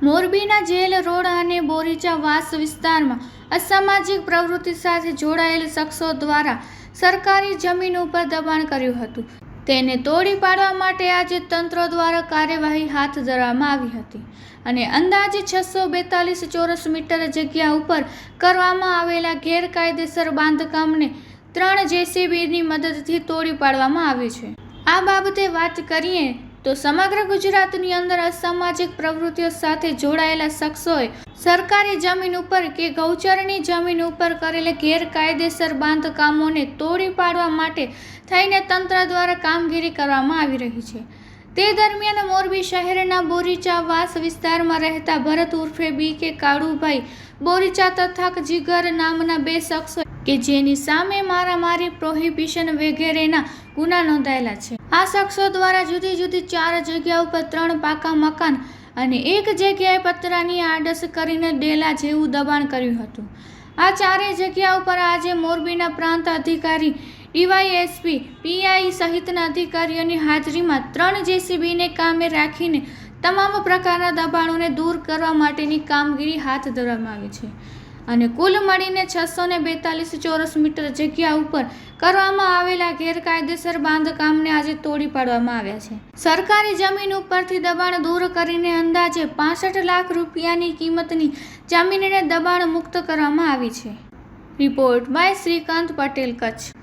મોરબીના jail road અને બોરીચા વાસ વિસ્તારમાં અસામાજિક પ્રવૃત્તિ સાથે જોડાયેલ શખ્સો દ્વારા સરકારી જમીન ઉપર દબાણ કર્યું હતું. તેને તોડી પાડવા માટે આજે તંત્ર દ્વારા કાર્યવાહી હાથ ધરવામાં આવી હતી અને અંદાજે 642 ચોરસ મીટર જગ્યા ઉપર કરવામાં આવેલા ગેરકાયદેસર બાંધકામને 3 જેસીબીની મદદથી તોડી પાડવામાં આવ્યું છે. આ બાબતે વાત કરીએ તો સમગ્ર ગુજરાતની અંદર અસામાજિક પ્રવૃત્તિઓ સાથે જોડાયેલા શખ્સોએ સરકારી જમીન ઉપર કે ગૌચરની જમીન ઉપર કરેલા ગેરકાયદેસર બાંધકામોને તોડી પાડવા માટે થઈને તંત્ર દ્વારા કામગીરી કરવામાં આવી રહી છે. તે દરમિયાન મોરબી શહેરના બોરીચા વાસ વિસ્તારમાં રહેતા ભરત ઉર્ફે BK કાળુભાઈ બોરીચા તથા જીગર નામના 2 શખ્સો કે જેની સામે મારામારી, પ્રોહિબિશન વગેરેના ગુના નોંધાયેલા છે. આ શખ્સો દ્વારા જુદી જુદી 4 જગ્યા ઉપર 3 પાકા મકાન અને 1 જગ્યાએ પતરાની આડસ કરીને ડેલા જેવું દબાણ કર્યું હતું. આ 4 જગ્યા ઉપર આજે મોરબીના પ્રાંત અધિકારી, DYSP, PI સહિતના અધિકારીઓની હાજરીમાં 3 જેસીબીને કામે રાખીને તમામ પ્રકારના દબાણોને દૂર કરવા માટેની કામગીરી હાથ ધરવામાં આવી છે અને કુલ મળીને 642 ચોરસ મીટર જગ્યા ઉપર કરવામાં આવેલા ગેરકાયદેસર બાંધકામને આજે તોડી પાડવામાં આવ્યા છે. સરકારી જમીન ઉપરથી દબાણ દૂર કરીને અંદાજે 65 લાખ રૂપિયાની કિંમતની જમીનને દબાણ મુક્ત કરવામાં આવી છે. Report by Shrikant Patel, Kutch.